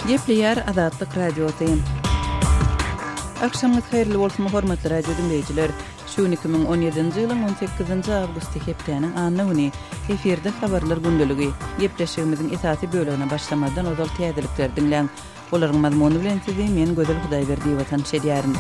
Yepliyar Azatlyk Radiosyň. Akşamyz hayrly bolsun hormatly radio dinleýijiler. Şu 2017-nji ýylyň 18-nji awgusty hepdeniň anny efirde habarlar gündəligi. Ýepleşigimiziň esasy bölegine başlamadan ozal täzelikler dinleň. Olaryň mazmuny bilen sizi men Gözel Hudaýberdiýewa tanış edýärin.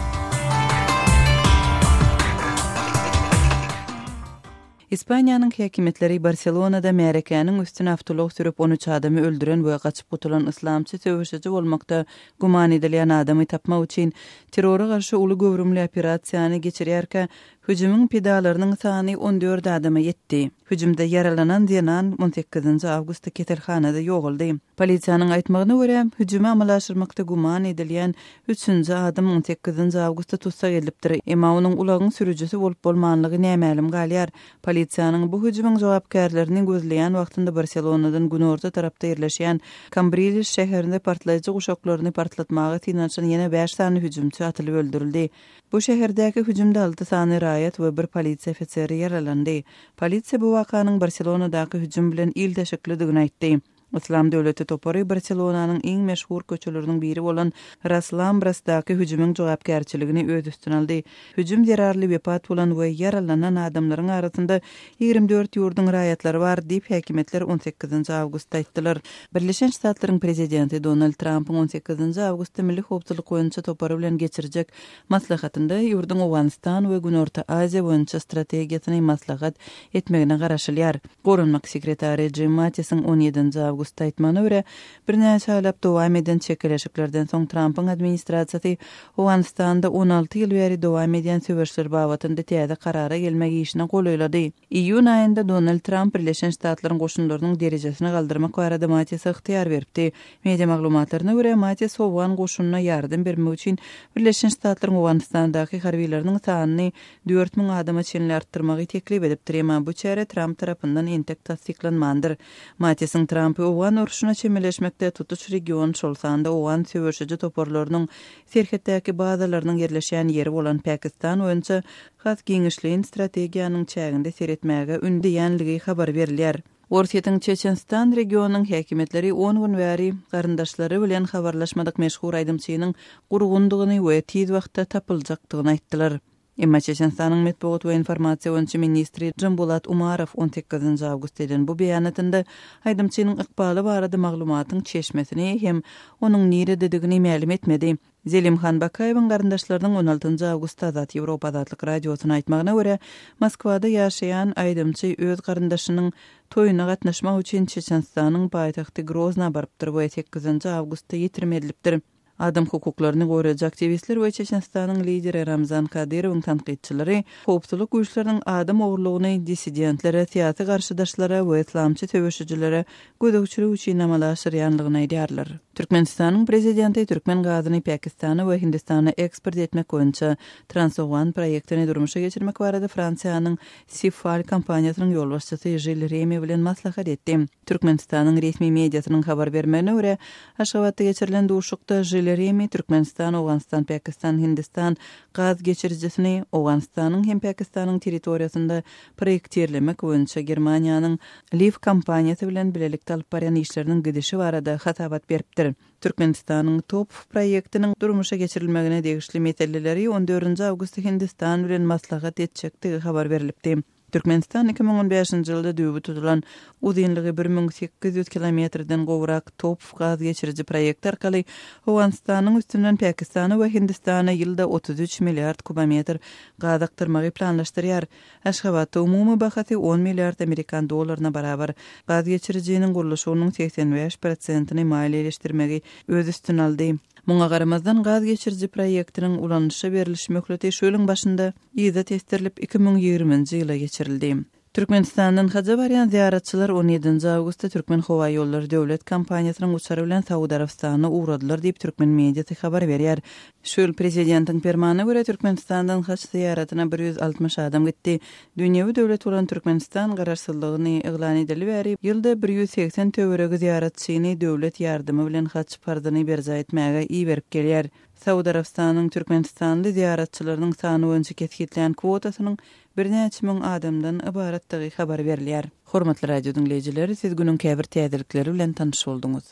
İspaniýanyň häkimetleri Barcelonada märekäniň üstüne awtolog sürüp 13 adamy öldüren we gaçyp gutulan islamçy söwüşçi bolmakda guman edilýän adamy tapmak üçin terrora garşy uly göwrümli operasiýany geçirýärkä hüjümüň pedalarynyň sany 14 adama ýetdi. Hüjümde yaralanan diýen 18-nji awgustda ketelhanada ýogaldy. Polisiýanyň aýtmagyna görä, hüjümi amalaşdyrmakda guman edilýän 3-nji adam 18-nji awgustda tutsak edilipdir. Emma onuň ulagyň sürüjisi bolup bolmanlygy nämälim galýar. Polisiýanyň bu hüjümüň jogapkärlerini gözleýän wagtynda Barcelonadan günorta tarapda ýerleşýän Cambrils şäherinde partlaýjy guşaklaryny partlatmagy tinançan ýene 5 sany hüjümçi atylyp öldürildi. Bu şäherdäki hüjümde 6 sany raýat we bir polisiýa ofiseri ýaralandy. Polisiýa bu wakanyň Barcelonadaky hüjüm bilen il teşekkürligini aýtdy. İslam döwleti topary Barcelonanyň iň meşhur köçeleriniň biri bolan Ras Lambrasdaky hüjümüň jogapkärçiligini öz üstüne aldy. Hüjüm zerarly wepat bolan we yaralanan adamlaryň arasynda 24 ýurdun raýatlary bar diýip häkimetler 18-nji awgustda aýtdylar. Birleşen Ştatlaryň prezidenti Donald Trump'yň 18-nji awgustda milli howpçylyk boýunça topary bilen geçirijek maslahatynda ýurdun Awganistan we Günorta Aziýa boýunça strategiýasyny maslahat etmegine garaşylýar. Gorunmak sekretary Jim Mattisyň 17-nji awgustda aýtmagyna görä, bir näçe aýlap dowam eden çekeleşiklerden soň Trump'yň administrasiýasy Awganistanda 16 ýyl beri dowam eden söwüşler babatynda täze karara gelmek işine golaýlady. Iýun aýynda Donald Trump Birleşen Ştatlaryň goşunlarynyň derejesini galdyrmak barada Mattisy ihtiýar beripdi. Media maglumatlaryna görä, Mattis Awgan goşununa ýardym bermek üçin Birleşen Ştatlaryň Awganistandaky harbiýleriniň sanyny 4000 adama çenli artdyrmagy teklip edipdir. Emma bu çäre Trump tarapyndan entek tasdiklanmandyr. Mattisyň Trump Awgan urşuna çemeleşmekde tutuş region şolsanda Awgan söwüşçi toporlarynyň serhetdäki bazalarynyň ýerleşýän ýeri bolan Pakistan boýunça has giňişliň strategiýanyň çäginde seretmäge ündüýänligi habar berilýär. Orsiýetiň Çeçenstan regionunyň häkimetleri 10 gün bäri garyndaşlary bilen habarlaşmadyk meşhur aýdymçynyň gurgundygyny we tiz wagtda tapyljakdygyny aýtdylar. Emma Çeçenstanyň Medeniýet we Informasiýa boýunça ministri Jumbulat Umarow 18-nji awgust eden bu beýanatynda aýdymçynyň ykbaly barada maglumatyň çeşmesini hem onuň nirededigini ma'lum etmedi. Zelimhan Bakayewiň garyndaşlarynyň 16-njy awgustda Azat Ýewropa Azatlyk radiosyna aýtmagyna görä, Moskwada ýaşaýan aýdymçy öz garyndaşynyň toýuna gatnaşmak üçin Çeçenstanyň paýtagty Grozna barypdyr. Bu 8-nji awgustda ýetirmedilipdir. Adam hukuklaryny goraýjy aktivistler we Çeçenstanyň lideri Ramzan Kadyrowyň tanqidçileri howpçylyk güýçläriniň adam ogurlygyny dissidentlere, siýasy garşydaşlara we islamçy söwüşçilere gödөгçilik üçin amalaşdyrýanlygyny aýdýarlar. Türkmenistanyň prezidenti Türkmen gazyny Pakistana we Hindistana eksport etmek boýunça Transowgan proýektini durmuşa geçirmek barada Fransiýanyň Sifal kompaniýasynyň ýolbaşçysy Gilles Remy bilen maslahat etdi. Türkmenistanyň resmi mediasynyň habar bermegine görä, Aşgabatda geçirilen duşukda Gilles Remy Türkmenistan, Awganistan, Pakistan, Hindistan gaz geçiricisini Awganistanyň hem Pakistanyň territoriýasynda proýektirlemek boýunça Germaniýanyň Liv kompaniýasy bilen bilelikde alyp barýan işleriniň gidişi barada hatabat beripdir. Türkmenistanyň top proýektiniň durmuşa geçirilmegine degişli meseleleri 14-nji awgustda Hindistan bilen maslahat etjekdigi habar berilipdi. Türkmenistan 2015-nji ýylda düýbi tutulan uzunlygy 1800 kilometrden gowrak top gaz geçirici proýekt arkaly Awganistanyň üstünden Pakistana we Hindistana ýylda 33 milliard kubometr gaz aktyrmagy planlaşdyrýar. Aşgabatda umumy bahasy 10 milliard Amerikan dollaryna barabar gaz geçiriciniň guruluşynyň 85%-ni maliýeleşdirmegi öz üstüne aldy. Muňa garamazdan gaz geçirici proýektiniň ulanýşa beriliş möhleti şu ýylyň başynda ýyza testirilip 2020-nji ýyla geçirildi. Türkmenistandan haja barýan ziyaratçylar 17-nji awgustda Türkmen Howa ýollary döwlet kompaniýasynyň uçary bilen Saudy Arabistanyna uğradylar diýip Türkmen mediasy habar berýär. Şu ýyl prezidentiň fermanyna görä Türkmenistandan haç ziyaratyna 160 adam gitdi. Dünýäwi döwlet bolan Türkmenistan garaşsyzlygyny eglan edildi bäri ýylda 180 töweregi ziyaratçyny döwlet ýardymy bilen haç parzyny berza etmäge iý berip gelýär. Saudy Arabistanyň Türkmenistanly ziyaratçylarynyň sany boýunça kesgitlen kwotasynyň bir näçe müň adamdan ibaratdygy habar berilýär. Hormatly radio dinleýijileri, siz günüň käbir täzelikleri bilen tanyş bolduňuz.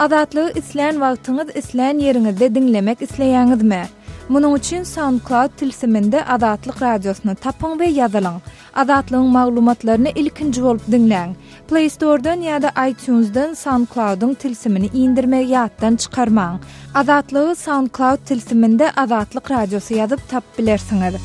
Azatlygy isleýän wagtyňyz isleýän ýeriňizde dinlemek isleýäňizmi? Munuň üçin SoundCloud tilsiminde Azatlyk radiosyny tapyň we ýazylyň. Azatlygyň maglumatlaryny ilkinji bolup dinleň. Play Store'dan ýa-da iTunes'dan SoundCloud'un tilsimini indirmek ýatdan çykarmaň. Azatlygy SoundCloud tilsiminde Azatlyk radiosy ýazyp tap bilersiňiz.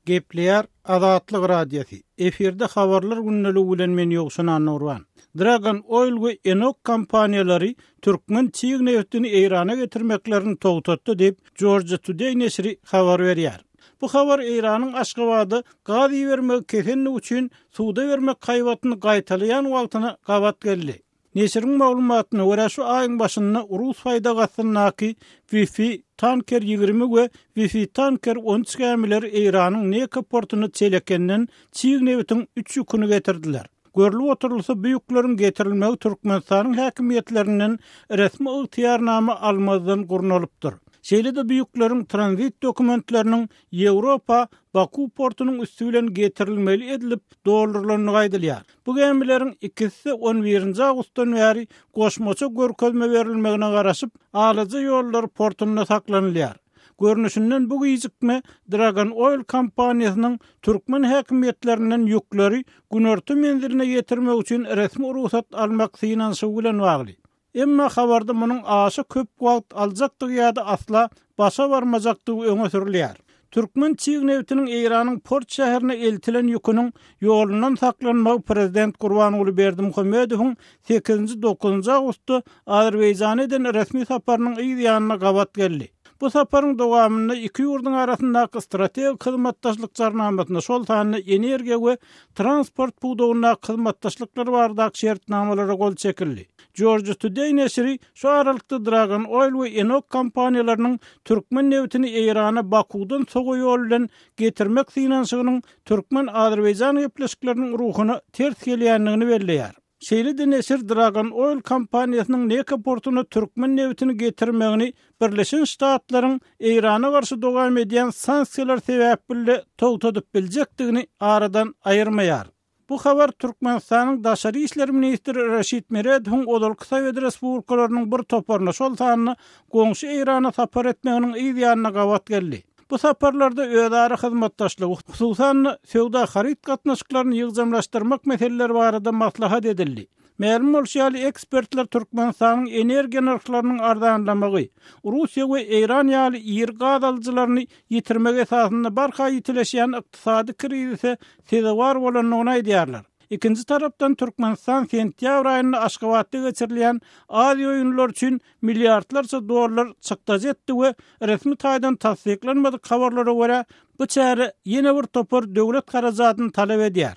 Gepleýär Azatlyk radiosu. Eferde habarlar günneli bilen men ýoksun Anurwan. Dragon Oil we Enok kompaniýalary Türkmen çiğ neftini Eýrana getirmeklerini toğtatdy dep Georgia Today nesri habar berýär. Bu habar Eýranyň Aşgabatda gaz bermek kefenli üçin suwda bermek gaýbatyny gaýtalayan wagtyna gabat geldi. Nesiriň maglumatyna görä şu aýyň başynda Rus faýda gatynyňky Wi-Fi tanker 20 we Wi-Fi tanker 13 gemiler Eýranyň Neka portuny çelekenden çiğ neftiň 3 ýüküni getirdiler. Görülip oturulsa büyüklerin getirilmegi Türkmenistanyň häkimiýetlerinden resmi ygtyýarnama almazdan gurnalypdyr. Şeýle-de büyüklerin transit dokumentleriniň Ýewropa Baku portunyň üstü bilen getirilmeli edilip doldurulanyny gaýdylýar. Bu gemileriň ikisi 11-nji awgustdan bäri goşmaça görkezme berilmegine garaşyp alaja ýollar portuna saklanylýar. Görnüşinden bu gijikme Dragon Oil kompaniýasynyň Türkmen häkimiýetlerinden ýükleri günorta menziline getirmek üçin resmi ruhsat almak synanşy bilen bagly. Emma habarda munyň aşy köp wagt aljakdygy ýa-da asla başa barmajakdygy öňe sürilýär. Türkmen çiğ neftiniň Eýranyň Port şäherine eltilen ýüküniň ýolundan saklanmagy prezident Gurbanuly Berdimuhammedowyň 8-9 awgustda Azerbaýjanyň resmi saparynyň ýa-da gabat geldi. Bu saparyň dowamynda iki ýurduň arasyndaky strategik hyzmatdaşlyk jarnamasyna şol sany energiýa we transport buğdawyna hyzmatdaşlyklar bardak şertnamalara gol çekildi. Georgia Today nesri şu aralykda Dragon Oil we Enok kompaniýalarynyň Türkmen neftini Eýrana Bakudan soğuk ýol bilen getirmek synanşygynyň Türkmen Azerbaýjan gepleşikleriniň ruhuny ters gelýändigini belleýär. Şeýle-de nesir Dragon Oil kompaniýasynyň Neka portuny Türkmen neftini getirmegini Birleşen Ştatlaryň Eýrana garşy dowam edýän sanksiýalar sebäpli toğtadyp biljekdigini aradan aýyrmaýar. Bu habar Türkmenistanyň daşary işler ministri Reşit Meredowyň Odolky Sowet Respublikalarynyň bir toparyna şol sanyny goňşy Eýrana sapar etmeginiň ýa-da gabat geldi. Bu saparlarda öýdary hyzmatdaşlyk, hususan sowda harit gatnaşyklaryny ýygjamlaşdyrmak meseleleri barada maslahat edildi. Ma'lum bolýar ekspertler Türkmenistanyň energiýa narhlarynyň ardanlamagy, Russiýa we Eýran ýaly ýer gaz alyjylaryny ýitirmek esasynda barha ýitileşýän ykdysady krizise sebäp bolanyny aýdýarlar. İkinci tarapdan Türkmenistan sentyabr aýyny Aşgabatda geçirilýän Aziýa oýunlary üçin milliardlarça dollar çykdaş etdi we resmi taýdan tasdiklanmadyk habarlara görä bu çäre ýene bir topar döwlet garajatyny talap edýär.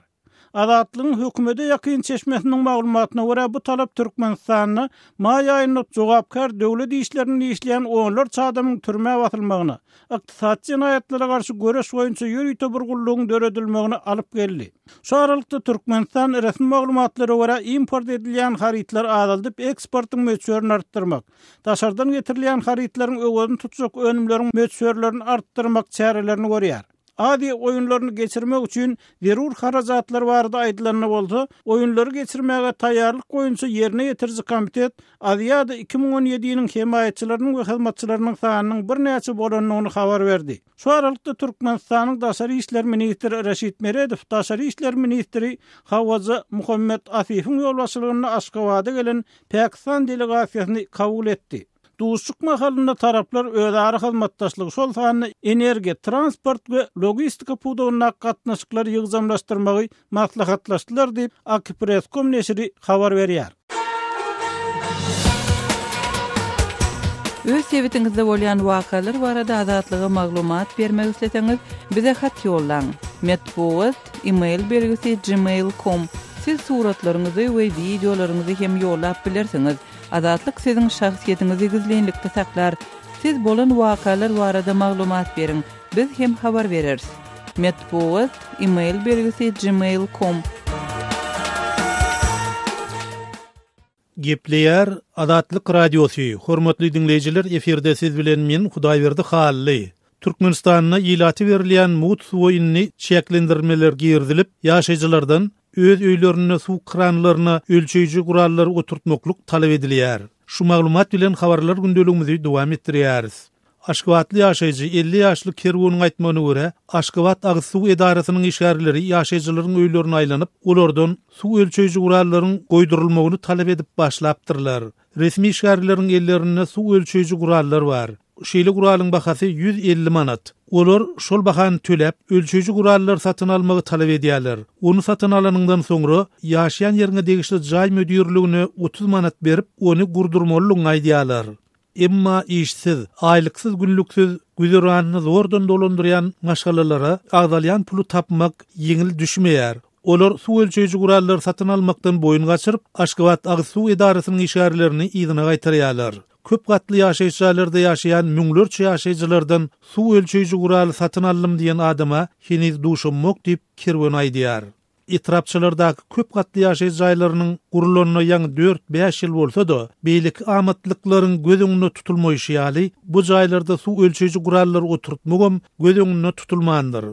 Azatlygyň hökümete ýakyn çeşmesiniň maglumatyna görä bu talap Türkmenistanyny maý aýynda jogapkar döwlet işlerini işleýän onlar çadamyň türmäge batylmagyny, ykdysady jinaýatlara garşy göreş boýunça ýürüýte bir gullugyň döredilmegini alyp geldi. Şu aralykda Türkmenistan resmi maglumatlara görä import edilýän haritlar azaldyp eksportyň möçberini artdyrmak, daşardan getirilýän haritlaryň öwedini tutjak önümleriň möçberlerini artdyrmak çärelerini görýär. Adi oyunlarını geçirmek üçün zerur harajatlar barada aýdylanyp bolsa, oyunları geçirmäge taýýarlyk goýunça ýerine ýetirji komitet Aziýada 2017-ňiň himaýatçylarynyň we hyzmatçylarynyň sanynyň bir näçe bolanyny habar berdi. Şu aralykda Türkmenistanyň daşary işler ministri Reşit Meredow, daşary işler ministri Hawaza Muhammed Afifiň ýolbaşçylygyna Aşgabatda gelen Pakistan delegasiýasyny kabul etdi. Duşuk mahalında taraplar öýdary hyzmatdaşlygy şol sanyny energiýa, transport we logistika puwdawyna gatnaşyklary ýygjamlaşdyrmagy maslahatlaşdylar diýip Akpresscom nesri habar berýär. Öz sebitingizde bolýan wakalar barada azatlyga maglumat bermek isleseňiz bize hat ýollaň. Metbuat e-mail belgisi gmail.com. Siz suratlaryňyzy we videolaryňyzy hem ýollap bilersiňiz. Azatlyk sizin şahsiýetinizi gizlenlikde saklar. Siz bolan wakalar barada maglumat beriň. Biz hem habar bereriz. Metbuat e-mail belgisi gmail.com. Gepleýär Azatlyk radiosu. Hormatly dinleýijiler, eferde siz bilen men Hudaýberdi Hally. Türkmenistanyna ýylaty berilýän mut oýuny çeklendirmeler girdilip, ýaşaýjylardan öz öýlerine suw kranlaryna ölçeýiji gurallary oturtmakluk talap edilýär. Şu maglumat bilen habarlar gündeligimizi dowam etdirýäris. Aşgabatly ýaşaýjy 50 ýaşly Kerwonyň aýtmagyna görä, Aşgabat Agy Suw Edarasynyň işgärleri ýaşaýjylaryň öýlerine aýlanyp, olardan suw ölçeýiji gurallaryň goýdurulmagyny talap edip başlapdyrlar. Resmi işgärleriň ellerinde suw ölçeýiji gurallar bar. Şeýle guralyň bahasy 150 manat. Olar şol bahany töläp, ölçeýiji gurallar satyn almagy talap edýärler. Onu satyn alanyňdan soňra ýaşaýan ýerine degişli jaý müdürligine 30 manat berip, onu gurdurmalygyny aýdýarlar. Emma işsiz, aýlyksız günlüksiz güzeranyny zordan dolandyrýan maşgalalara agdalýan pulu tapmak ýeňil düşmeýär. Olar suw ölçeýiji gurallar satyn almakdan boyun gaçyryp, Aşgabat Agy Suw Edarasynyň işgärlerini ýygyna gaýtarýarlar. Köp gatly ýaşaýjylarda ýaşaýan müňlerçe ýaşaýjylardan suw ölçeýiji guraly satyn aldym diýen adama heniz duşunmak diýip Kerwen aýdýar. Etrapçylardaky köp gatly ýaşaýy jaýlarynyň gurulanyna ýaňy 4-5 ýyl bolsa-da, beýlik amatlyklaryň göz öňünde tutulmaýyşy ýaly bu jaýlarda suw ölçeýiji gurallar oturtmagam göz öňünde tutulmandyr.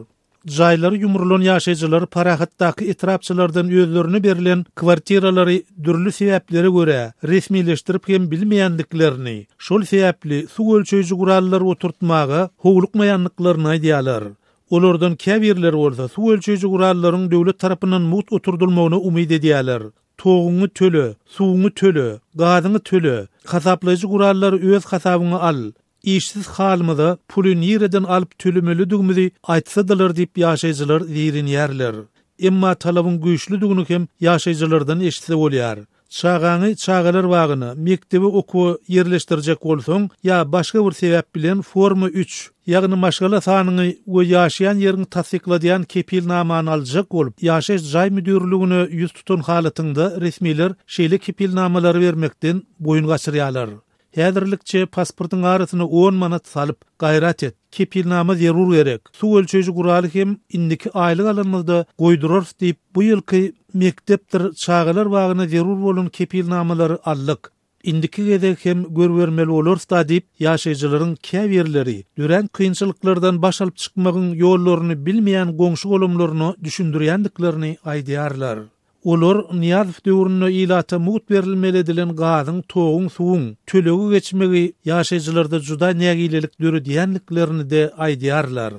Jaýlary ýumrulan ýaşaýjylar parahatdaky etrapçylardan özlerini berilen kwartiralary dürli sebäplere görä resmileşdirip hem bilmeýändiklerini, şol sebäpli suw ölçeýiji gurallar oturtmagy howlukmaýanlyklaryny aýdýarlar. Olardan käbirler bolsa suw ölçeýiji gurallaryň döwlet tarapyndan mut oturdulmagyna umyd edýärler. Toğuňy töle, suwuňy töle, gazyňy töle, hasaplayjy gurallary öz hasabyňa al. İşsiz halymyza puly nireden alyp tölemelidigimizi aýtsadylar diýip ýaşaýjylar ýerinýärler. Emma talabyň güýçlüdigini hem ýaşaýjylardan eşitse bolýar. Çağaňy çağalar wagyny mektebi okuwy yerleşdirjek bolsaň ýa başga bir sebäp bilen forma 3 ýagny maşgala sanyny we ýaşaýan ýeriňi tasdikladýan kepilnamany aljak bolup, ýaşaýyş jaý müdürligine ýüz tutan halatyňda resmiler şeýle kepilnamalary bermekden boyun gaçyrýarlar. Häzirlikçe pasportyň arasyna 10 manat salyp gaýrat et. Kepilnama zerur gerek. Suw ölçeýiji guraly hem indiki aýlyk alanymyzda goýdurar diýip bu ýylky mektepdir çağalar wagyna zerur bolan kepilnamalary allyk. Indiki gezek hem görbermeli bolarsa diýip ýaşaýjylaryň käbirleri dören kynçylyklardan baş alyp çykmagyň ýollaryny bilmeýän goňşy golamlaryny düşündirýändiklerini aýdýarlar. Olar Niýazow döwrüne ilata mut berilmeli edilen gazyň, toğuň, suwuň tölegi geçmegi ýaşaýjylarda juda nägilelik döre diýenliklerini de aýdýarlar.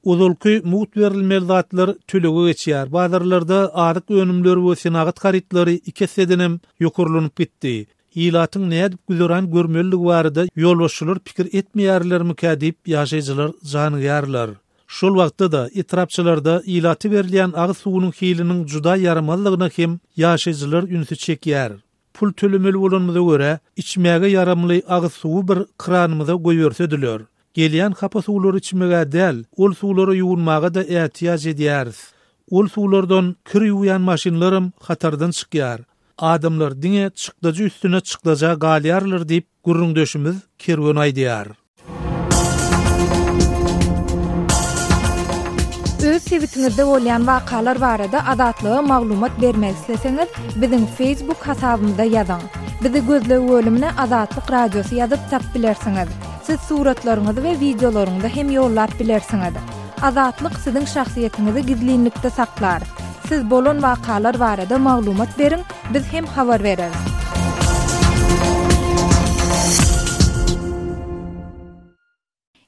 Uzulky mut berilmeli zatlar tölegi geçýär. Bazarlarda adyk önümleri we senagat harytlary iki sedenem ýokurlanyp gitdi. Ilatyň nädip güzeran görmeligi barada ýolbaşçylar pikir etmeýärlermi diýip ýaşaýjylar janyýarlar. Şol wagtda da etrapçylarda ilaty berilýän agy suwunyň hiliniň juda ýaramazlygyna hem ýaşaýjylar ünsü çekýär. Pul tölemeli bolanmyza görä, içmäge ýaramly agy suwu bir kranymyza goýberseler. Gelýän hapa suwlary içmäge däl, ol suwlary ýuwunmaga da ähtiýaç edýäris. Ol suwlardan kir ýuwýan maşinlarym hatardan çykýar. Adamlar diňe çykdaja üstüne çykdaja galýarlar diýip gurrundeşimiz Kerwen aýdýar. Öz sebitiňizde bolýan wakalar barada adatlyga maglumat bermek isleseňiz, biziň Facebook hasabymyzda ýazyň. Bizi gözlegi bölümine Adatlyk Radiosu ýazyp tap bilersiňiz. Siz suratlaryňyzy we videolaryňyzy hem ýollap bilersiňiz. Adatlyk siziň şahsiýetiniňizi gizlinlikde saklar. Siz bolan wakalar barada maglumat beriň, biz hem habar bereriz.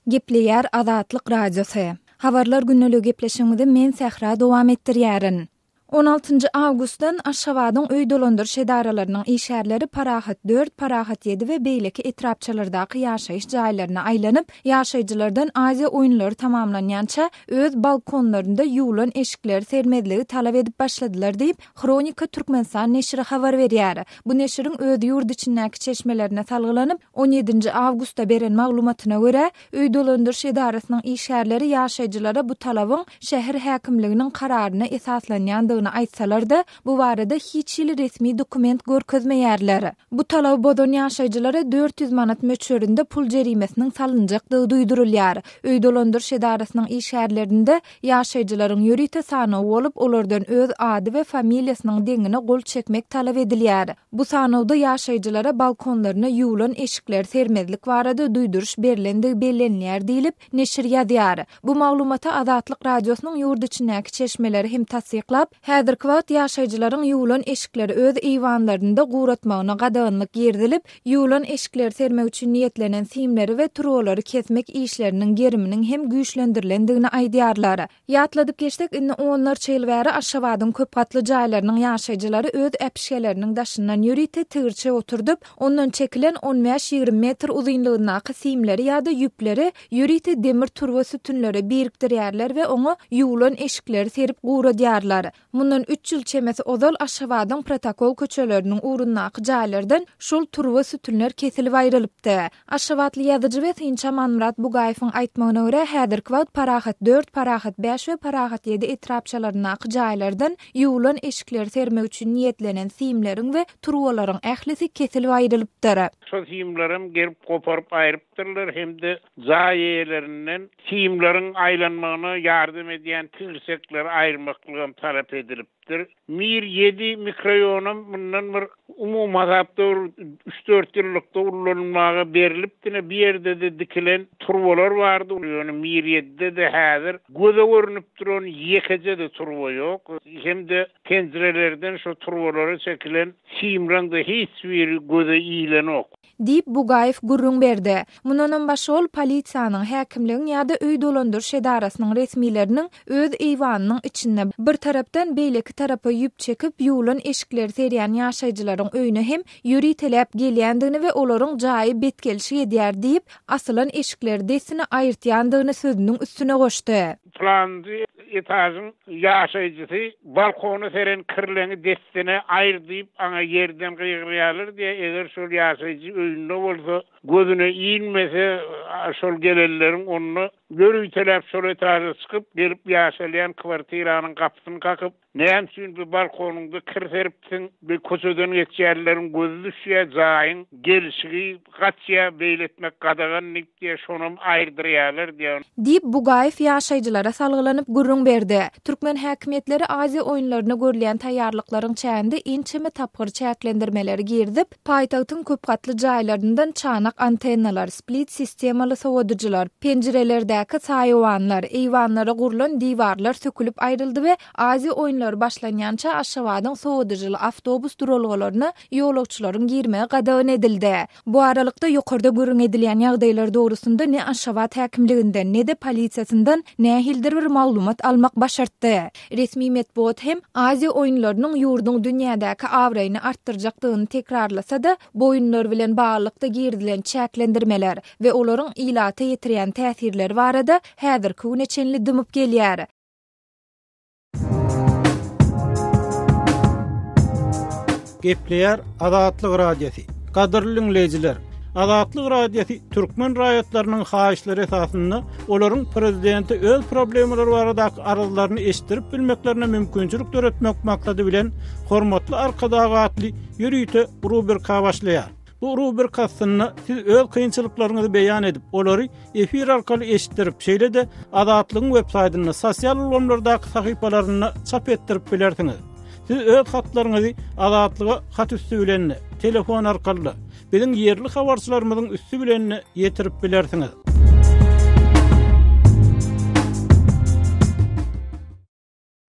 Gepleýär Adatlyk Radiosu. Habarlar günneligi gepleşigimizde men Sähra dowam etdirýärin. 16 awgustdan Aşgabatyň öý dolandyryş edaralarynyň işgärleri Parahat 4, Parahat 7 we beýleki etrapçylardaky ýaşaýyş jaýlaryna aýlanyp, ýaşaýjylardan Aziýa oýunlary tamamlanýança öz balkonlarynda ýuwulan eşikleri sermezligi talap edip başladylar diýip Kronika Türkmenistan neşri habar berýär. Bu neşriň öz ýurt içindäki çeşmelerine salgylanyp 17 awgustda beren maglumatyna görä, öý dolandyryş edarasynyň işgärleri ýaşaýjylara bu talabyň şäher häkimliginiň kararyna esaslanýandygyny aýtsalar-da, bu barada hiç ýyl resmi dokument görkezmeýärler. Bu talab bodan ýaşaýjylara 400 manat möçberinde pul jerimesiniň salynjakdygy duýdurulýar. Öý dolandyryş edarasynyň işgärlerinde ýaşaýjylaryň ýörite sanawy bolup, olardan öz ady we familiýasynyň deňine gol çekmek talap edilýär. Bu sanawda ýaşaýjylara balkonlaryna ýuwulan eşikler sermezlik barada duýduruş berilendigi bellenýär diýilip neşir ýazýar. Bu maglumata Adatlyk Radiosynyň ýurt içindäki çeşmeleri hem tasdiklap, Häzirki wagt ýaşaýjylaryň ýuwlan eşikleri öz eýwanlarynda guratmagyna gadagynlyk girdilip, ýuwlan eşikleri sermek üçin niýetlenen simleri we turolary kesmek işleriniň geriminiň hem güýçlendirilendигini aýdýarlar. Ýatladyp geçdik, indi onlarça ýyl bäri Aşgabatyň köp gatly jaýlarynyň ýaşaýjylary öz äpişgeleriniň daşyndan ýürite tigirçe oturdup, ondan çekilen 15-20 metr uzunlygynaky simleri ýa-da ýüpleri ýürite demir turwa sütünleri birikdirýärler we oňa ýuwlan eşikleri serip guradýarlar. Mundan 3 ýyl çemesi ozal Aşgabatyň protokol köçeleriniň urunnaky jaýlardan şol turwa sütünler kesilip aýrylypdy. Aşgabatly ýazyjy we Synça Manmurat Bugaýewiň aýtmagyna görä, häzirki wagt parahat 4, parahat 5 we parahat 7 etrapçalarynaky jaýlardan ýuwlan eşikleri sermek üçin niýetlenen simleriň we turwalaryň ählisi kesilip aýrylypdyr. Şol simlerim gelip koparyp aýrypdyrlar, hemde jaýerlerinden simleriň aýlanmagyna ýardym edýän tigirsekler aýrmaklygy talap edilipdir. Mir 7 mikroýonum bundan bir umum azapda 3-4 ýyllykda ullanmaga berilipdi. Bir ýerde de dikilen turwalar bardy. Ýöne Mir 7'de de häzir göze görünüp duran ýekece de turwa ýok. Hemde pencerelerden şu turwalary çekilen simranda hiç bir göze iýlenok. Dip Bugayew gurrun berdi. Mundan başga ol polisiýanyň, häkimligiň ýa-da öý dolandyryş edarasynyň resmileriniň öz eýwanynyň içinde bir tarapdan beýleki tarapa ýüp çekip ýuwlan eşikleri serýän ýaşaýjylaryň öýüne hem ýüritelep gelýändigini we olaryň jaýy betkelişi edýär diýip asylan eşikleri desini aýyrtýandygyny sözüniň üstüne goşdy. Plandy etazyň ýaşaýjysy balkony seren kirleňi destine aýyrdyp aňa ýerden gyýgyrýarlar diýe eger şol ýaşaýjy öýünde bolsa gözüne iýinmese şol gelenleriň onu görüýtelep şol etaja çykyp gelip ýaşalýan kwartiranyň kapysyny kakyp näme üçin bu balkonyňda kir seripsiň bir köçeden geçýärleriň gözü düşýär jaýyň gelişigi gaçýa beýletmek gadagan diýe şonum aýrdyrýarlar diýen. Dip Bugayew ýaşaýjylara salgylanyp gurrun berdi. Türkmen häkimetleri Aziýa oýunlaryna görülen taýýarlyklaryň çäğinde inçeme tapgyr çäklendirmeleri girdip, paýtagtyň köp gatly jaýlaryndan çanak antennalar, split sistemaly sowadyjylar, pencerelerdäki saýwanlar, eýwanlara gurulan diwarlar sökülip aýryldy we Aziýa oýunlary başlanýança Aşgabatyň sowadyjyly awtobus duralgalaryna ýolagçylaryň girmegi gadagyn edildi. Bu aralykda ýokarda gurrun edilýän ýagdaýlar dogrusunda ne Aşgabat häkimliginden ne de polisiýasyndan nähildir bir maglumat almak başartdy. Resmi medeniýet hem Aziýa oýunlarynyň ýurdun dünýädäki awraýyny artdyrjakdygyny tekrarlasa da, bu oýunlar bilen baglykda girdilen çäklendirmeler we olaryň ilata ýetirýän täsirleri barada häzirki güneçenli dymyp gelýär. Gepleýär Azatlyk Radiosi. Gadyrly dinleýijiler, Azatlyk Radiosi türkmen raýatlarynyň haýyşlary esasynda olaryň prezidenti öz problemleri baradaky arazylaryny eşitdirip bilmeklerine mümkinçilik töretmek maksady bilen hormatly arkadagatly ýürüýte rubrika başlaýar. Bu rubrikasyny siz öz kynçylyklaryňyzy beýan edip, olary efir arkaly eşitdirip, şeýle de Azatlygyň web saýtyna, sosial ulanlardaky sahypalaryna çap etdirip bilersiňiz. Siz öz hatlaryňyzy Azatlyga hat üstü bilen telefon arkaly biziň ýerli habarçylarymyzyň üstü bilen ýetirip bilersiňiz.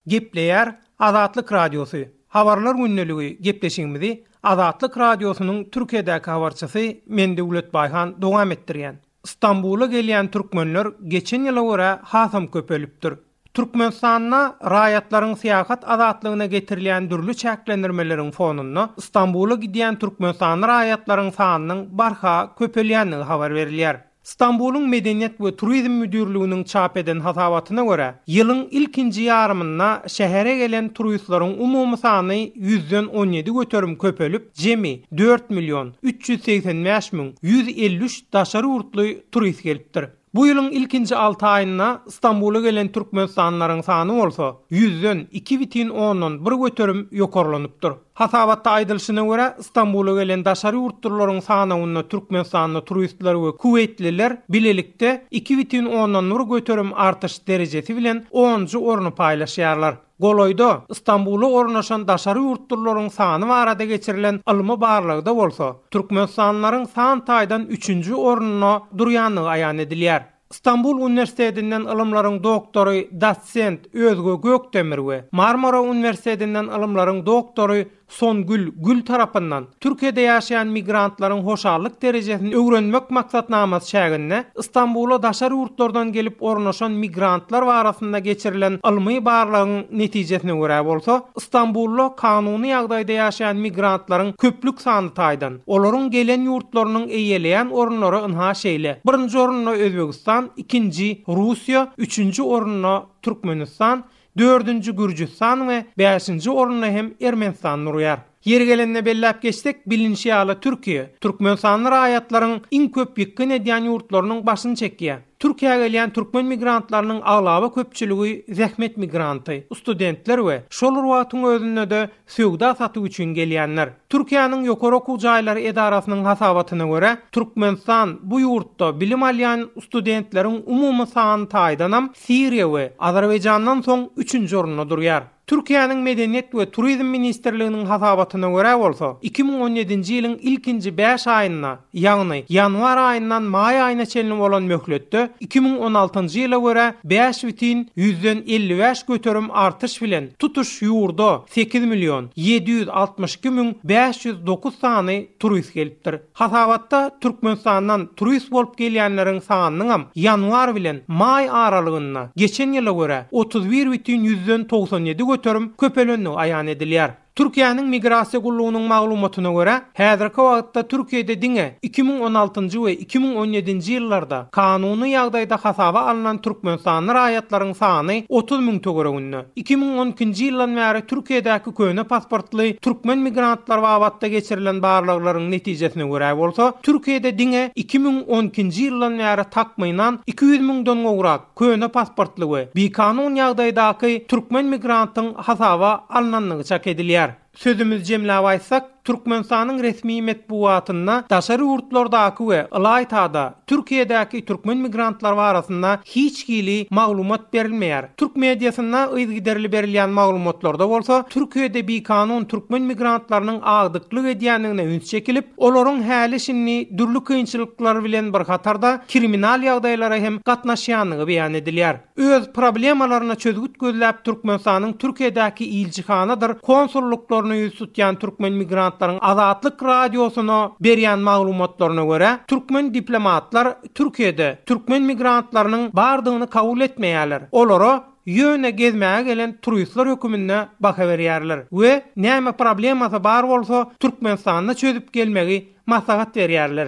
Gepleýär Azatlyk Radiosu. Habarlar günneligi gepleşigimizi Azatlyk Radiosunyň Türkiýedäki habarçysy Mendewlet Baýhan dowam etdirýän. İstanbul'a gelýän türkmenler geçen ýyla görä hasam köpelipdir. Türkmenistanyna raýatlaryň syýasat azatlygyna getirilýän dürli çäklendirmeleriň fonunda İstanbul'a gidýän türkmenistan raýatlaryň sanynyň barha köpelýänligi habar berilýär. İstanbul'un Medeniýet we Turizm Müdürlüğüniň çap eden hasabatyna görä, ýylyň ilkinji ýarymynda şähere gelen turistlaryň umumy sany 100-den 17 göterim köpelip, jemi 4.385.153 daşary urtly turist gelipdir. Bu ýylyň ilkinji 6 aýyna İstanbul'a gelen türkmenistanlaryň sany bolsa 100-den 2.10 bir göterim ýokarlanypdyr. Hasabatda aýdylyşyna görä İstanbul'a gelen daşary urtlaryň sanyny Türkmenistanyň turistler we Kuweytliler bilelikde 2.10 bir göterim artyş derejesi bilen 10-njy orny paýlaşýarlar. Goloyda İstanbul'a ornaşan daşary urtlaryň sany barada geçirilen almy barlygda bolsa, Türkmenistanlaryň san taýdan 3-nji ornuna durýanlygy aýan edilýär. İstanbul Üniversitesinden ilımlaryň doktory, doçent Özgö Gökdemir we Marmara Üniversitesinden ilımlaryň doktory Songül Gül tarapyndan Türkiýede ýaşaýan migrantlaryň hoşallyk derejesini öwrenmek maksatnamasy şäherine İstanbul'a daşar ýurtlardan gelip ornaşan migrantlar barasynda geçirilen ilmi barlygyň netijesine görä bolsa, İstanbul'da kanuny ýagdaýda ýaşaýan migrantlaryň köplük sany taýdan, olaryň gelen ýurtlarynyň eýeleýän orunlary ynha şeýle. Birinji orunda Özbegistan, ikinji Russiýa, üçünji orunda Türkmenistan, 4-nji Gürjistan we 5-nji orunda hem Ermenistan durýar. Yer gelenine belläp geçsek, bilinçli ýaly Türkiýe, Türkmenistan raýatlaryň iň köp ýykyn edýän ýurtlarynyň başyny çekýär. Türkiýäge gelýän türkmen migrantlarynyň aglaby köpçüligi zähmet migranty, studentler we şol wagtyň özünde de söwda satyw üçin gelýänler. Türkiýanyň ýokary okuw jaýlary edarasynyň hasabatyna görä, Türkmenistan bu ýurtda bilim alýan studentleriň umumy sany taýdanam Siriýa we Azerbaýjandan soň 3-nji orunda durýar. Türkiýanyň Medeniýet we Turizm ministrliginiň hasabatyna görä bolsa, 2017-nji ýylyň ilkinji 5 aýyna, ýagny ýanwar aýyndan maý aýyna çenli bolan möhletde 2016-njy ýyla görä 5,55 göterim artış bilen tutuş ýurda 8.762.509 sany turist gelipdir. Hasabatda Türkmenistandan turist bolup gelýänleriň sanynyň ýanwar bilen maý aralygyna geçen ýyla görä 31,97 göterim köpelenni aýan edilýär. Türkiýanyň migrasiýa gullugynyň maglumatyna görä, häzirki wagtda Türkiýede diňe 2016-njy we 2017-nji ýyllarda kanuny ýagdaýda hasaba alynan Türkmenistan raýatlarynyň sany 30.000 töweregünni. 2012-nji ýyldan bäri Türkiýedäki köne pasportly türkmen migrantlar wagtda geçirilen barlyklaryň netijesine görä bolsa, Türkiýede diňe 2012-nji ýyldan bäri takmynan 200.000-den gowrak köne pasportly we bikanun ýagdaýdaky türkmen migrantyň hasaba alynanlygy çak edilýär. Sözümüz jemläp aýtsak, Türkmenistanyň resmi metbuatyna daşary ýurtlardaky we Ilaytada Türkiýedäki türkmen migrantlar barasynda hiç gili maglumat berilmeýär. Türk mediasyna ýygyderli berilýän maglumatlarda bolsa, Türkiýede bikanun türkmen migrantlarynyň agdyklyk edýänligine üns çekilip, olaryň häli şinni dürli kynçylyklar bilen bir hatarda kriminal ýagdaýlara hem gatnaşýanlygy beýan edilýär. Öz problemalaryna çözgüt gözläp Türkmenistanyň Türkiýedäki ilçihanadyr konsulluklar ýüz tutýan türkmen migrantlaryň Azatlyk radiosyna berýän maglumatlaryna görä, türkmen diplomatlar Türkiýede türkmen migrantlarynyň bardygyny kabul etmeýärler. Olara ýöne gezmäge gelen turistler hökümine baka berýärler we näme problemasy bar bolsa Türkmenistanda çözüp gelmegi maslahat berýärler.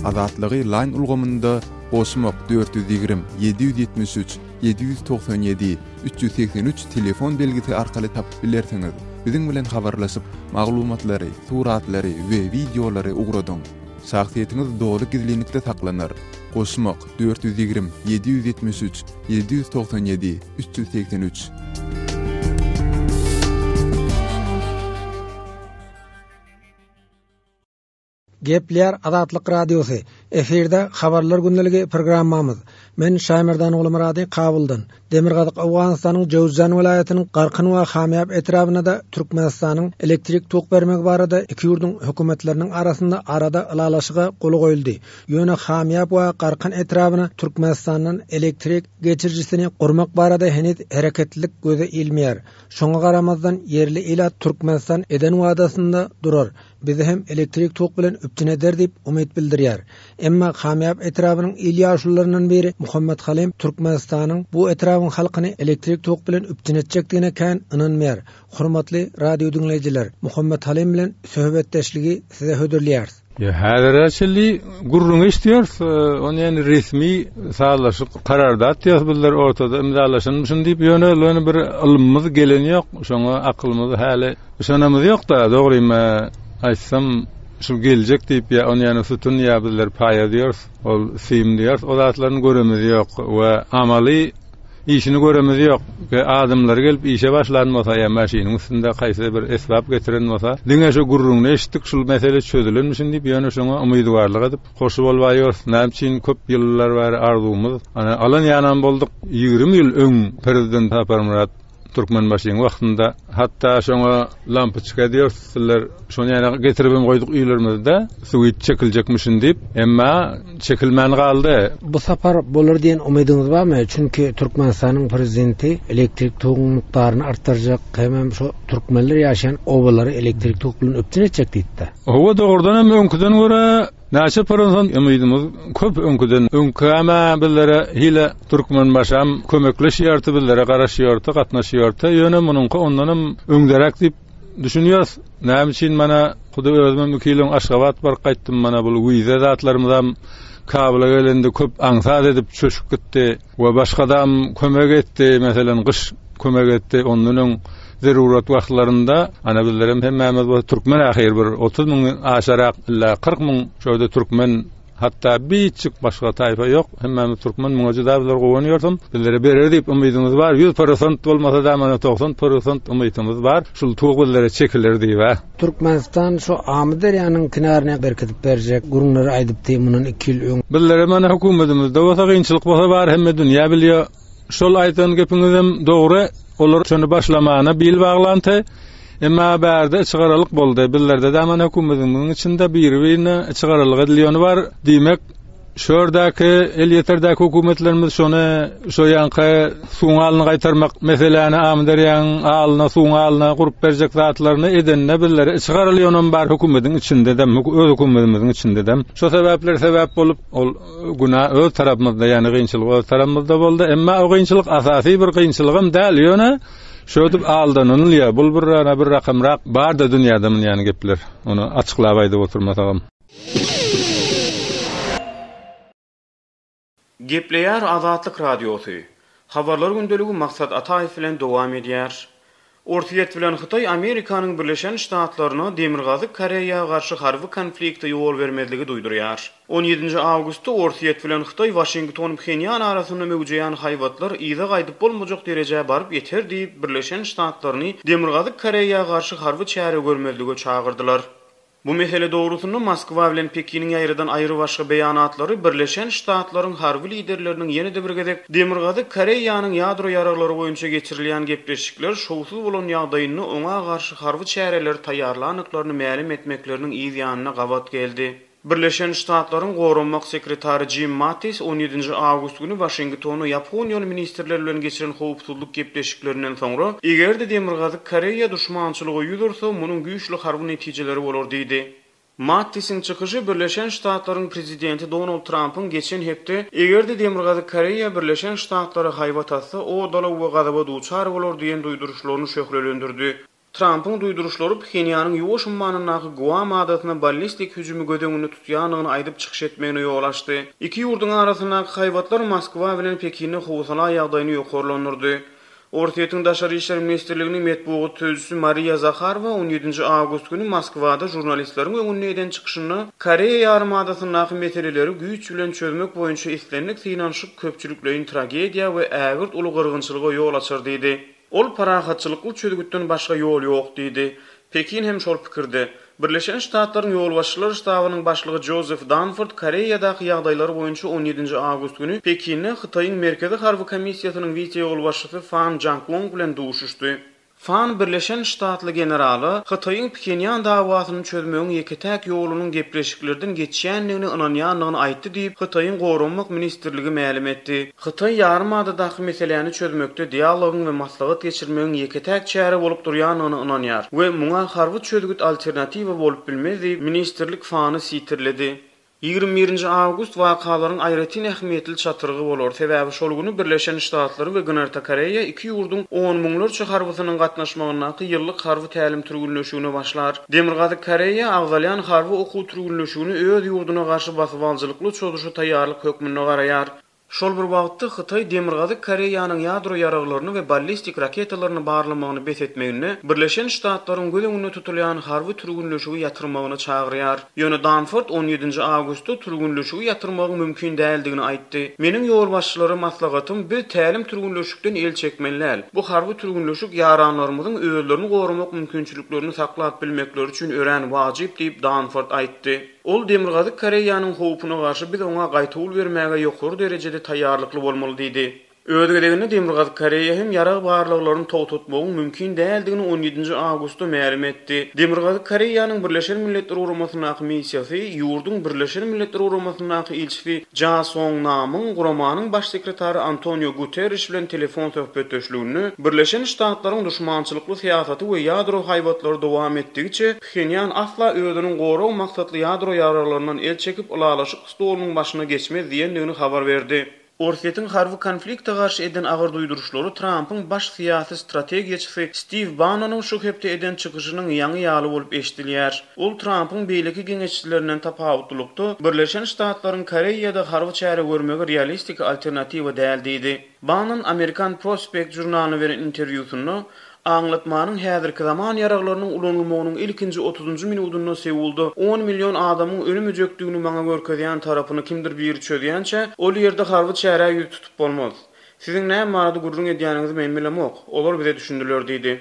Azatlygy line ulgamynda Osmok 420 773 797 383 telefon belgisi arkaly tapyp bilersiňiz. Biziň bilen habarlaşyp maglumatlary, suratlary we videolary ugradyň. Şahsiýetiniz dogry gizlilikde saklanır. Osmok 420 773 797 383. Gepler Azatlyk Radiosu. Eferde habarlar gündəligi programmamız. Men Şaýmerdan oğlum Rady Kabuldan. Demirgazyk Awganystanyň Jowzjan welaýatynyň Garkyn we Hamyap etrabyna da Türkmenistanyň elektrik tok bermek barada iki ýurduň hökümetleriniň arada ylalaşyga gol goýuldy. Ýöne Hamyap we Garkyn etrabyna Türkmenistanyň elektrik geçirjisini gurmak barada henüz hereketlilik göze ilmeýär. Şoňa garamazdan yerli ilat Türkmenistan eden wadasynda durar. Bizi hem elektrik tok bilen üptün eder diýip umyt bildirýär. Emma Hamyap etrabynyň ilýaşlarynyň biri Muhammed Halim Türkmenistanyň bu etrabyň halkyny elektrik tok bilen üptün etjekdigine kän ynanmaýar. Hormatly radio dinleýijiler, Muhammed Halim bilen söhbetdeşligi size hödürlýär. Ya häzirçili gurrun istiyor, onu yani resmi sağlaşıp karardat ýazbylar ortada imzalaşynmyşyn diýip ýöne bir ilmimiz gelen ýok, şoňa akylymyz häli şonamyz ýok da, dogrymy aýtsam şu geljek diýip ýa onu ýany sütün ýa-bizler paýa diýýär, ol sim diýýär, o zatlaryny göremiz ýok we amaly işini göremiz ýok. Adamlar gelip işe başlanmasa ýa maşynyň üstünde gaýsy bir esbab getirenmasa, diňe şu gurruny eşitdik, şul mesele çözülenmişin diýip ýöne şoňa umydwarlyk edip goşup bolbaýar. Näçin köp ýyllar bäri arzumyz. Ana alan ýanan boldyk 20 ýyl öň prezident Tapar Murat Türkmenbaşyň wagtynda hatda şoňa lampoçka diýerler, şonu ýa-ni getirip goýduk üýlerimizde, suw çekiljekmişin diýip, emma çekilmän galdy. Bu sapar bolar diýen umydyňyz barmy? Çünki Türkmenistanyň prezidenti elektrik togyň mikdaryny artdyrjak, hem şu türkmenler ýaşaýan obalary elektrik tog bilen öpdün etjek diýdi. Owa dogrudan hem öňküden görä näçe paransan umydymyz köp öňküden. Öňkäme billere hile Türkmenbaşam kömekleşýärdi, billere garaşýardy, gatnaşýardy. Ýöne munyňky ondan hem öňderek diýip düşünýäs. Näme üçin mana Huda özüm 2 ýyl Aşgabat bar gaýtdym, mana bu wiza zatlarymyzam kabla gelende köp aňsat edip çöşüp gitdi we başgadam kömek etdi, meselen gyş kömek etdi. Ondan zerurat wagtlarynda ana bilerim hemmemiz bu türkmen ahir bir 30 000 aşarak illa 40 000 şöyle türkmen, hatta biçik başga taýpa ýok. Hemmemiz türkmen muňajdablar gowanýarsam, bilere berer diýip umydymyz bar. 100% bolmasa da mana 90% umydymyz bar. Şol tog billere çekilir diýip. Türkmenistan şu Amyderyanyň kynaryna berkitip berjek, gurunlary aýdypdy munun 2 ýyl öň. Billere mana hökümetimizde wasa gynçylyk bolsa bar, hemme dünýä bilýär. Şol aýtan gepiňizem dogry. Olar şonu başlamana bil baglanty, emma bärde çygaralyk boldy. Billerde de mana hökümetiniň içinde bir-birine çygaralyk edilýäni bar. Diýmek, şordaki el ýeterdäki hökümetlerimiz şonu şoýanky suňalyny gaýtarmak meseleni Amyderýanyň alyna suňalyna gurup berjek zatlaryny edenne billere çygarylýan bar hökümetiň içinde de, öz hökümetimiziň içinde de. Şo sebäpler sebäp bolup ol guna öz tarapymyzda, ýani gynçylyk öz tarapymyzda boldy. Emma o gynçylyk asasy bir gynçylygym däl ýöne şöýdip aldanylýar. Bu bir rakamrak bar da dünýäde ýani gepler. Onu açyklap aýdyp oturmasagam. Gepleýär Azatlyk Radiosu. Habarlar gündeligi Maksat Ataýew bilen dowam edýär. Ortaýet bilen Hytaý Amerikanyň Birleşen Ştatlaryna Demirgazy Koreýaga garşy harby konflikte ýol bermezligi duýdurýar. 17 awgustda Ortaýet bilen Hytaý Washington Pxenyan arasynda mewjudyan haýwatlar iýde gaýdyp bolmajak derejäge baryp ýeter diýip Birleşen Ştatlaryny Demirgazy Koreýaga garşy harby çäre görmezlige çagyrdylar. Bu mesele doğrultusunda Moskva bilen Pekinin ýaýradan aýry başga beýanatlary Birleşen Ştatlaryň harby liderleriniň ýene-de bir gezek Demirgazy Koreýanyň ýadro ýaraglary boýunça geçirilýän gepleşikler şowsuz bolan ýagdaýyny oňa garşy harby çäreler taýýarlanyklaryny ma'lum etmekleriniň ýygyanyna gabat geldi. Birleşen Ştatlaryň Gorunmak sekretary Jim Mattis 17 awgust günü Washingtonu Ýaponiýa ministrleri bilen geçiren howpsuzlyk gepleşiklerinden soňra egerde Demirgazy Koreýa düşmançylygy ýüzürse munyň güýçli harby netijeleri bolar diýdi. Mattis'in çykyşy Birleşen Ştatlaryň prezidenti Donald Trump'ın geçen hepde egerde Demirgazy Koreýa Birleşen Ştatlary haýbat atsa o dala we gadaba duçar bolar diýen duýduruşlaryny şöhrelendirdi. Trump'ın duýduruşlary Pxenyanyň ýoş ummanynaky Guam adatyna ballistik hüjümi gödeňini tutýanyny aýdyp çykyş etmegine ýol açdy. Iki ýurdun arasyndaky haýwatlar Moskwa bilen Pekinni howsala ýagdaýyny ýokarlandyrdy. Ortaýetiň daşary işler ministrliginiň metbuat tözüsi Maria Zakharova 17 awgust günü Moskwada jurnalistleriň öňüne eden çykyşyny Koreýa ýarymadasynyň meseleleri güýç bilen çözmek boýunça islenlik synanşyk köpçülikleriň tragediýa we ägirt uly gyrgynçylyga ýol açar diýdi. Ol parahatçylykly çözgütden başga ýol ýok diýdi. Pekin hem şol pikirde. Birleşen Ştatlaryň ýolbaşçylar ştabynyň başlygy Joseph Dunford Koreýadaky ýagdaýlar boýunça 17 awgust günü Pekinne Hytaýyň Merkezi Harby Komissiýasynyň wice ýolbaşçysy Fan Janglong bilen duşuşdy. Fan Birleşen Ştatly generaly Hytaýyň Pxenyan dawasyny çözmegiň ýeketäk ýolunyň gepleşiklerden geçýänligini inanýanlygyny aýtdy diýip Hytaýyň Gorunmak ministrligi ma'lum etdi. Hytaý ýarymadaky meseleni çözmekde dialogyň we maslahat geçirmegiň ýeketäk çäre bolup durýanyny inanýar we muňa harby çözgüt alternatiwa bolup bilmez diýip ministrlik Fany sitirledi. 21 awgust wakalaryň aýratyn ähmiýetli çatyrgy bolar. Sebäbi şol güni Birleşen Ştatlary we Güneydow Koreýa iki ýurdun 10 miňlerçe harbysynyň gatnaşmagyna ýyllyk harby tälim türgünleşigine başlar. Demirgazy Koreýa agzalyan harby okuw türgünleşigini öz ýurduna garşy basyp aljylykly çözüşe taýýarlyk hökmüne garaýar. Şol bir wagtda Hytaý Demirgazy Koreýanyň ýadro ýaraglaryny we ballistik raketalaryny barlamagyny besetmegini Birleşen Ştatlaryň gödeňine tutulýan harby türgünleşigi ýatyrmagyny çagyrýar. Ýöne Danford 17 awgustda türgünleşigi ýatyrmagy mümkin däldigini aýtdy. Meniň ýolbaşçylary maslahatym bir tälim türgünleşikden el çekmenler. Bu harby türgünleşik ýaranlarymyzyň özlerini gorumak mümkinçiliklerini saklap bilmekleri üçin ören wajyp diýip Danford aýtdy. Ol Demirgazy Koreýanyň howpuna garşy biz oňa gaýtawl bermäge ýokary derejede taýýarlykly bolmaly diýdi. Ödegedegini Demirgazyk Koreýa hem ýarag barlyklaryny togtatmagyň mümkin däldigini 17-nji awgustda ma'lum etdi. Demirgazyk Koreýanyň Birleşen Milletler Guramasyna komissiýasy ýurduň Birleşen Milletler Guramasyna ilçisi Ja Song-namyň guramanyň baş sekretary Antonio Guterres bilen telefon söhbetleşigini Birleşen Ştatlaryň düşmançylykly syýasaty we ýadro haýbatlary dowam etdigiçe Pxenyan asla özüniň goraw maksatly ýadro ýaralarynyň el çekip ulalaşyk stolunyň başyna geçmez diýendigini habar berdi. Orsiýetiň harby konflikte garşy eden agyr duýduruşlary Trumpyň baş syýasy strategiýaçysy Steve Bannonyň şu hepde eden çykyşynyň ýaňy ýaly bolup eşdilýär. Ol Trumpyň beýleki geňeççilerinden tapawutlukdy Birleşen Ştatlaryň Koreýada harby çäre görmegi realistik alternatiwa däl diýdi. Bannon American Prospect jurnalyna beren interwýusyny Anlatmanyň häzirki zaman ýaraglarynyň ulanylmagynyň ilkinji 30-njy minutunda Seulda 10 million adamyň ölüm öjekdigini maňa görkezýän tarapyny kimdir biri çözýänçe, ol ýerde harby çäre ýüz tutup bolmaz. Siziň näme marady gurrun edýäniňizi men bilemok. Olar bize düşündiler diýdi.